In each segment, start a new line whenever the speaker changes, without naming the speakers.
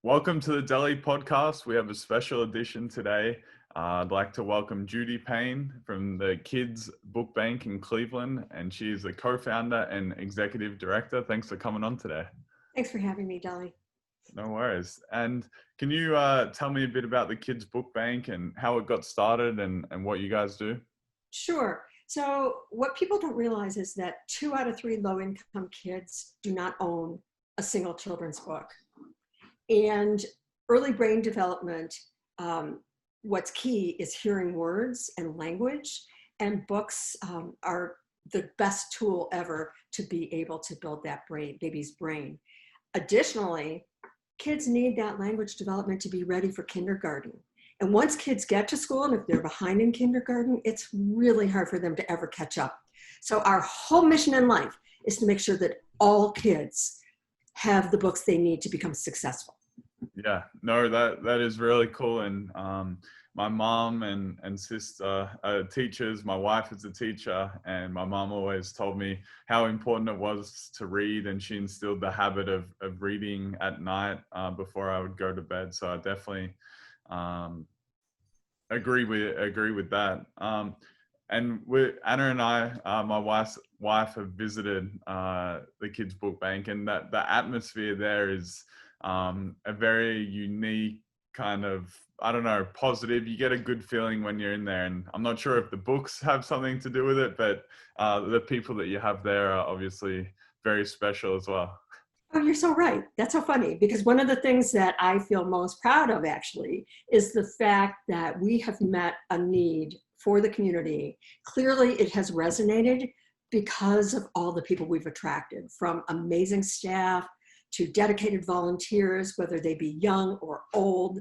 Welcome to the Delhi podcast. We have a special edition today. I'd like to welcome Judy Payne from the Kids Book Bank in Cleveland, and she is the co-founder and executive director. Thanks for coming on today.
Thanks for having me, Dolly.
No worries. And can you tell me a bit about the Kids Book Bank and how it got started and what you guys do?
Sure. So what people don't realize is that 2 out of 3 low-income kids do not own a single children's book. And early brain development, what's key is hearing words and language, and books are the best tool ever to be able to build that baby's brain. Additionally, kids need that language development to be ready for kindergarten. And once kids get to school, and if they're behind in kindergarten, it's really hard for them to ever catch up. So our whole mission in life is to make sure that all kids have the books they need to become successful.
Yeah, no, that is really cool. And my mom and sister are teachers. My wife is a teacher, and my mom always told me how important it was to read, and she instilled the habit of reading at night before I would go to bed. So I definitely agree with that. And Anna and I, my wife have visited the Kids Book Bank, and that the atmosphere there is a very unique kind of, I don't know, positive. You get a good feeling when you're in there, and I'm not sure if the books have something to do with it, but the people that you have there are obviously very special as well.
Oh, you're so right. That's so funny, because one of the things that I feel most proud of actually is the fact that we have met a need for the community. Clearly it has resonated because of all the people we've attracted, from amazing staff to dedicated volunteers, whether they be young or old.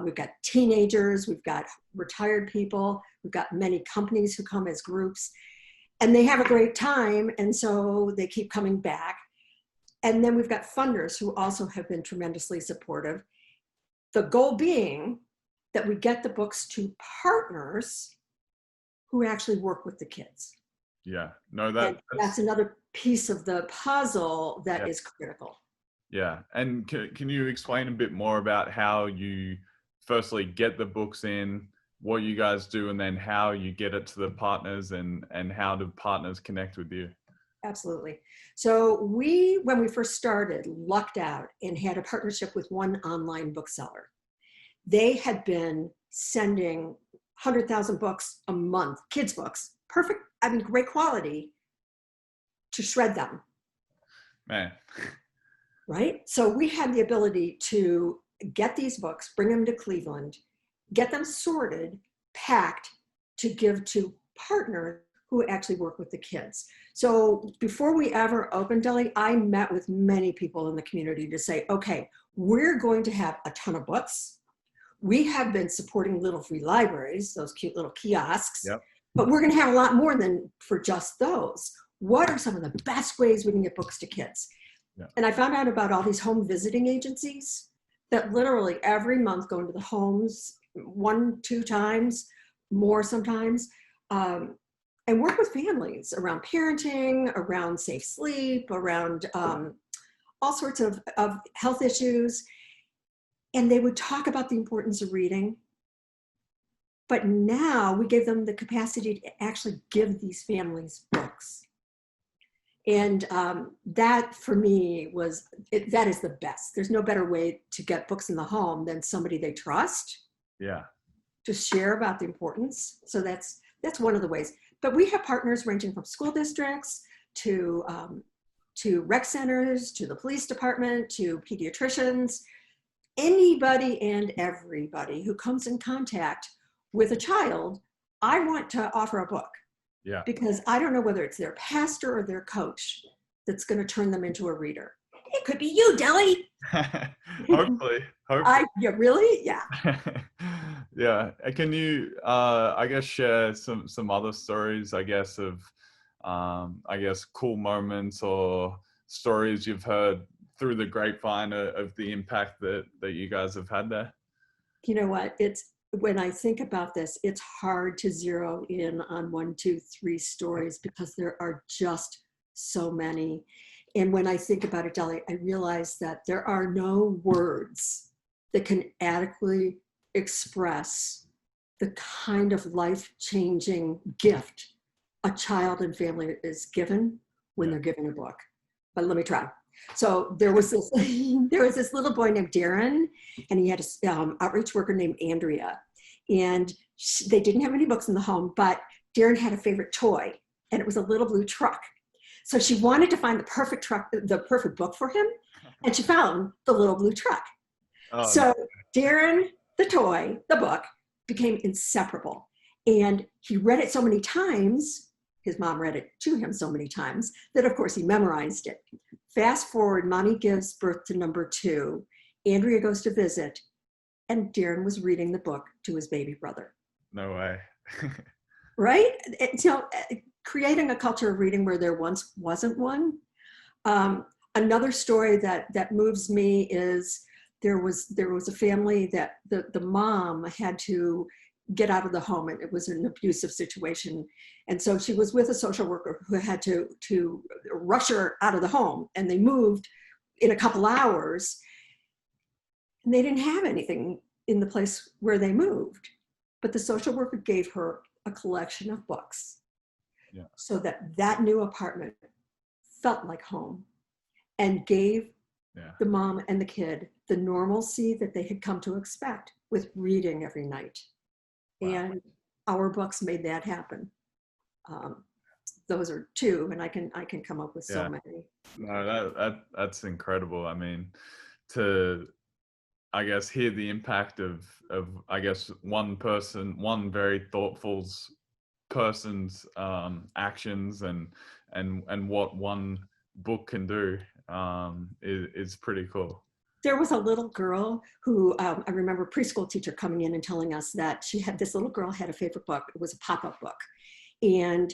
We've got teenagers, we've got retired people, we've got many companies who come as groups, and they have a great time, and so they keep coming back. And then we've got funders who also have been tremendously supportive. The goal being that we get the books to partners who actually work with the kids.
Yeah, no,
that's another piece of the puzzle that
yeah.
is critical.
Yeah, and can you explain a bit more about how you firstly get the books in, what you guys do, and then how you get it to the partners, and how do partners connect with you?
Absolutely. So when we first started, lucked out and had a partnership with one online bookseller. They had been sending 100,000 books a month, kids' books, perfect, I mean, great quality, to shred them.
Man.
Right? So we had the ability to get these books, bring them to Cleveland, get them sorted, packed, to give to partners who actually work with the kids. So before we ever opened Delhi, I met with many people in the community to say, okay, we're going to have a ton of books. We have been supporting little free libraries, those cute little kiosks,
Yep.
but we're going to have a lot more than for just those. What are some of the best ways we can get books to kids? Yeah. And I found out about all these home visiting agencies that literally every month go into the homes 1-2 times, more sometimes, and work with families around parenting, around safe sleep, around all sorts of health issues. And they would talk about the importance of reading. But now we gave them the capacity to actually give these families books. And that for me that is the best. There's no better way to get books in the home than somebody they trust.
Yeah.
To share about the importance. So that's one of the ways. But we have partners ranging from school districts to rec centers, to the police department, to pediatricians, anybody and everybody who comes in contact with a child. I want to offer a book. Yeah. Because I don't know whether it's their pastor or their coach that's going to turn them into a reader. It could be you, Delhi.
Hopefully.
Yeah, really? Yeah.
Yeah. Can you, I guess, share some other stories, I guess, of, cool moments or stories you've heard through the grapevine of the impact that you guys have had there?
You know what? When I think about this, it's hard to zero in on 1, 2, 3 stories because there are just so many. And when I think about it, Delhi, I realize that there are no words that can adequately express the kind of life-changing gift a child and family is given when they're given a book. But let me try. So there was this little boy named Darren, and he had an outreach worker named Andrea. And they didn't have any books in the home, but Darren had a favorite toy, and it was a little blue truck. So she wanted to find the perfect book for him, and she found the little blue truck. Oh, so Darren, the toy, the book, became inseparable. And he read it so many times, his mom read it to him so many times, that of course he memorized it. Fast forward, mommy gives birth to number 2. Andrea goes to visit, and Darren was reading the book to his baby brother.
No way.
Right? So creating a culture of reading where there once wasn't one. Another story that moves me is there was a family that the mom had to get out of the home, and it was an abusive situation. And so she was with a social worker who had to rush her out of the home, and they moved in a couple hours, and they didn't have anything in the place where they moved. But the social worker gave her a collection of books, so that new apartment felt like home, and gave the mom and the kid the normalcy that they had come to expect with reading every night. Wow. And our books made that happen. Those are 2, and I can come up with so many.
No, that's incredible. I mean, to, I guess, hear the impact of I guess one very thoughtful person's actions and what one book can do is pretty cool.
There was a little girl who I remember a preschool teacher coming in and telling us that this little girl had a favorite book. It was a pop-up book. And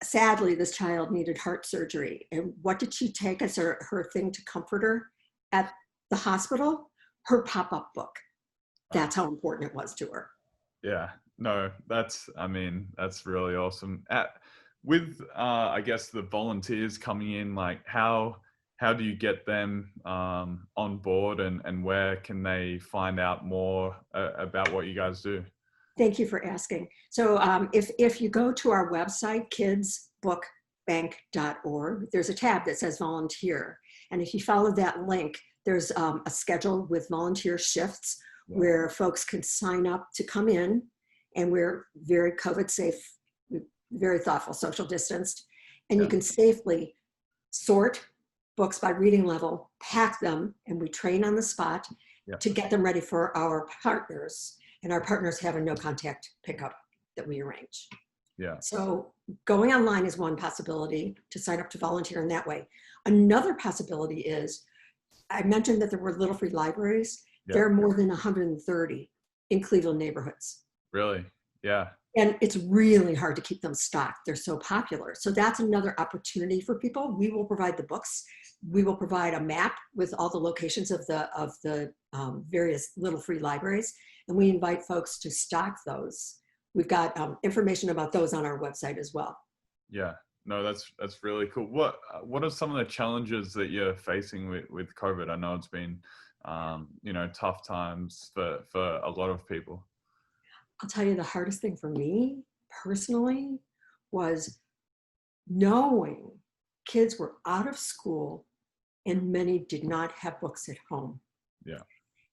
sadly, this child needed heart surgery. And what did she take as her thing to comfort her at the hospital? Her pop-up book. That's how important it was to her.
Yeah, no, that's really awesome. With, I guess, the volunteers coming in, like how do you get them on board, and where can they find out more about what you guys do?
Thank you for asking. So if you go to our website, kidsbookbank.org, there's a tab that says volunteer. And if you follow that link, there's a schedule with volunteer shifts where folks can sign up to come in, and we're very COVID safe, very thoughtful, social distanced, and you can safely sort books by reading level, pack them, and we train on the spot to get them ready for our partners. And our partners have a no contact pickup that we arrange. Yeah. So going online is one possibility to sign up to volunteer in that way. Another possibility is, I mentioned that there were little free libraries. There are more than 130 in Cleveland neighborhoods.
Really? Yeah.
And it's really hard to keep them stocked. They're so popular. So that's another opportunity for people. We will provide the books. We will provide a map with all the locations of the various little free libraries. And we invite folks to stock those. We've got information about those on our website as well.
Yeah, no, that's really cool. What are some of the challenges that you're facing with COVID? I know it's been, tough times for a lot of people.
I'll tell you, the hardest thing for me personally was knowing kids were out of school and many did not have books at home.
Yeah.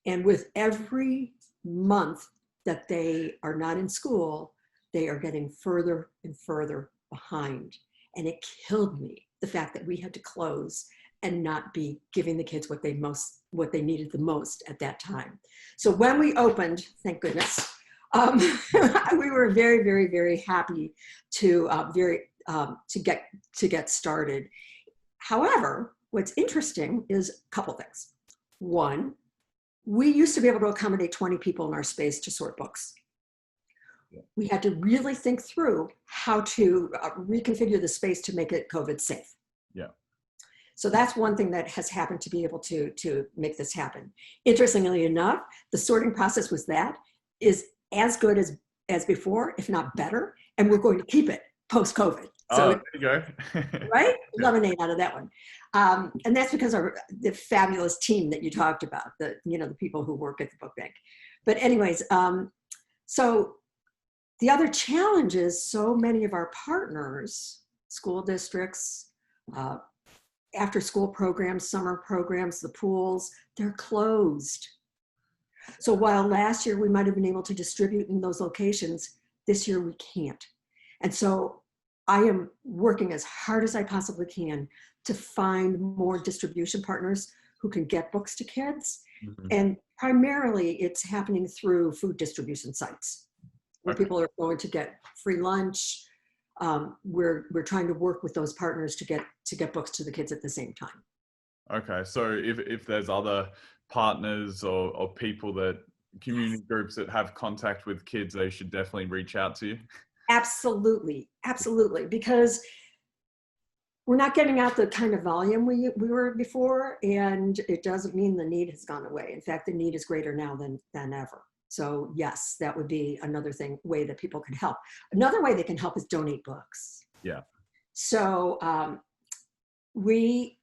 And with every month that they are not in school, they are getting further and further behind. And it killed me, the fact that we had to close and not be giving the kids what they needed the most at that time. So when we opened, thank goodness, we were very, very, very happy to get started. However, what's interesting is a couple things. One, we used to be able to accommodate 20 people in our space to sort books. We had to really think through how to reconfigure the space to make it COVID safe.
Yeah.
So that's one thing that has happened to be able to make this happen. Interestingly enough, the sorting process is as good as before, if not better, and we're going to keep it post-COVID. So,
Oh, there you go.
right?
Yeah.
Lemonade out of that one. And that's because of the fabulous team that you talked about, the people who work at the book bank. But anyways, so the other challenge is so many of our partners, school districts, uh, after school programs, summer programs, the pools, they're closed. So while last year we might have been able to distribute in those locations, this year we can't. And so I am working as hard as I possibly can to find more distribution partners who can get books to kids.
Mhm.
And primarily it's happening through food distribution sites where
Okay.
people are going to get free lunch. We're trying to work with those partners to get books to the kids at the same time.
Okay. So if there's other partners or people that community groups that have contact with kids, they should definitely reach out to you.
Absolutely, absolutely, because we're not getting out the kind of volume we were before, and it doesn't mean the need has gone away. In fact, the need is greater now than ever. So yes, that would be another way that people can help. Another way they can help is donate books.
Yeah.
So we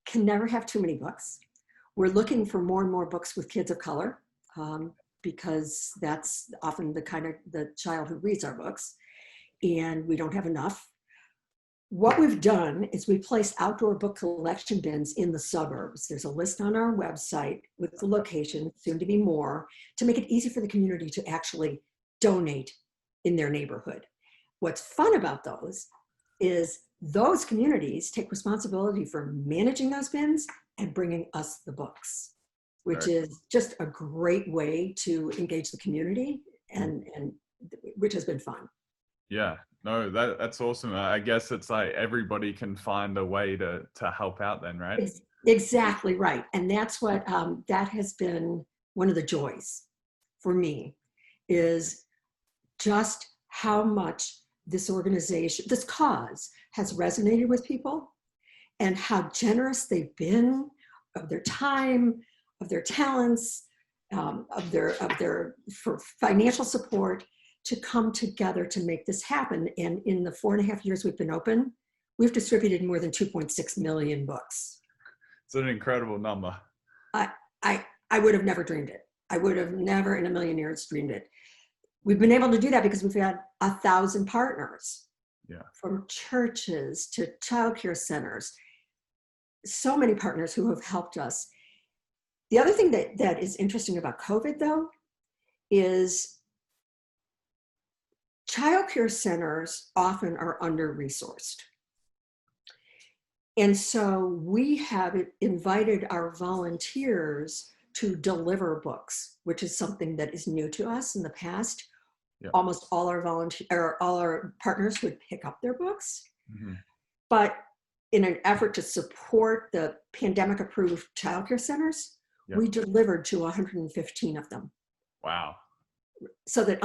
can never have too many books. We're looking for more and more books with kids of color, because that's often the child who reads our books, and we don't have enough. What we've done is we placed outdoor book collection bins in the suburbs. There's a list on our website with the location, soon to be more, to make it easy for the community to actually donate in their neighborhood. What's fun about those is those communities take responsibility for managing those bins and bringing us the books, which is just a great way to engage the community, and which has been fun.
Yeah. No, that's awesome. I guess it's like everybody can find a way to help out then, right?
Exactly right. And that's what that has been one of the joys for me, is just how much this organization, this cause has resonated with people, and how generous they've been of their time, of their talents, of their for financial support, to come together to make this happen. And in the 4.5 years we've been open, we've distributed more than 2.6 million books.
It's an incredible number.
I would have never dreamed it. I would have never in a million years dreamed it. We've been able to do that because we've had 1,000 partners, from churches to childcare centers. So many partners who have helped us. The other thing that is interesting about COVID, though, is childcare centers often are under-resourced. And so we have invited our volunteers to deliver books, which is something that is new to us. In the past, almost all our partners would pick up their books. Mm-hmm. But in an effort to support the pandemic-approved childcare centers, we delivered to 115 of them.
Wow.
So that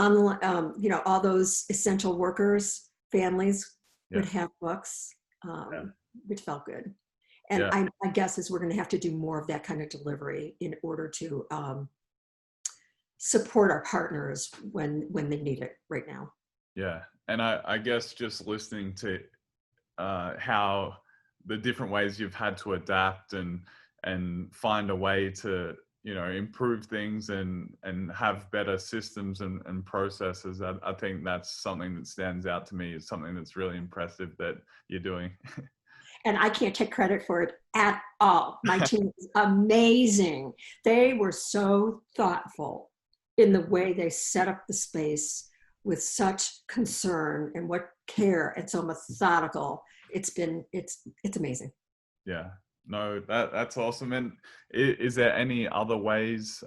all those essential workers, families would have books, which felt good. And my guess is we're going to have to do more of that kind of delivery in order to support our partners when they need it right now.
Yeah. And I guess just listening to how the different ways you've had to adapt and find a way to improve things and have better systems and processes. I think that's something that stands out to me. It's something that's really impressive that you're doing.
And I can't take credit for it at all. My team is amazing. They were so thoughtful in the way they set up the space with such concern and what care, and so methodical. It's amazing.
Yeah. No, that's awesome. And is there any other ways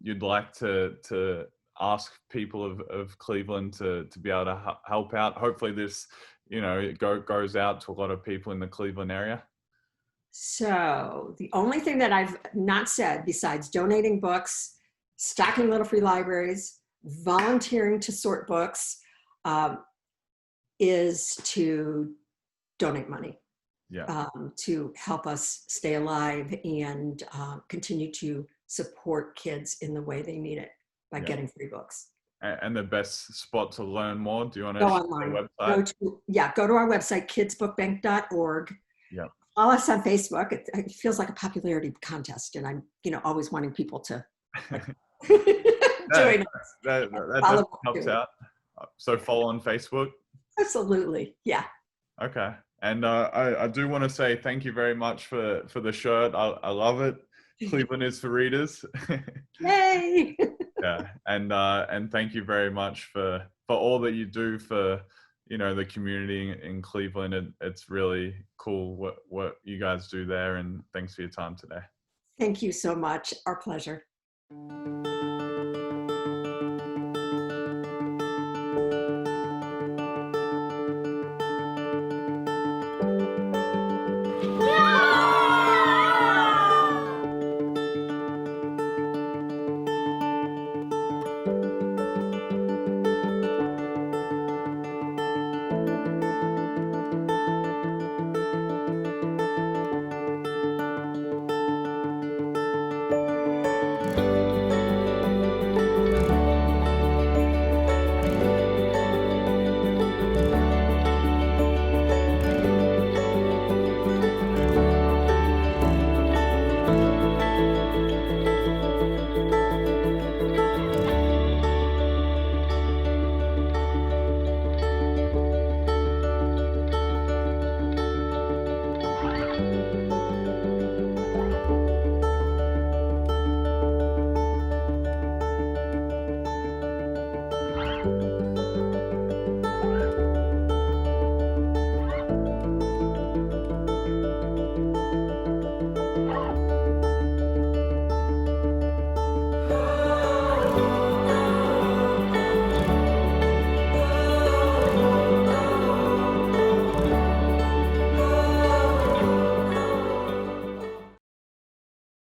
you'd like to ask people of Cleveland to be able to help out? Hopefully this, it goes out to a lot of people in the Cleveland area.
So the only thing that I've not said, besides donating books, stocking little free libraries, volunteering to sort books, is to donate money. To help us stay alive and continue to support kids in the way they need it by getting free books.
And the best spot to learn more? Do you want to
Go
share
online.
the website?
Go to our website, kidsbookbank.org.
Yeah.
Follow us on Facebook. It feels like a popularity contest, and I'm, always wanting people to like, join us.
That
Follow
definitely helps out. So follow on Facebook.
Absolutely. Yeah.
Okay. And I do want to say thank you very much for the shirt. I love it. Cleveland is for readers.
Yay.
Yeah. And thank you very much for all that you do for, the community in Cleveland. It's really cool what you guys do there. And thanks for your time today.
Thank you so much. Our pleasure.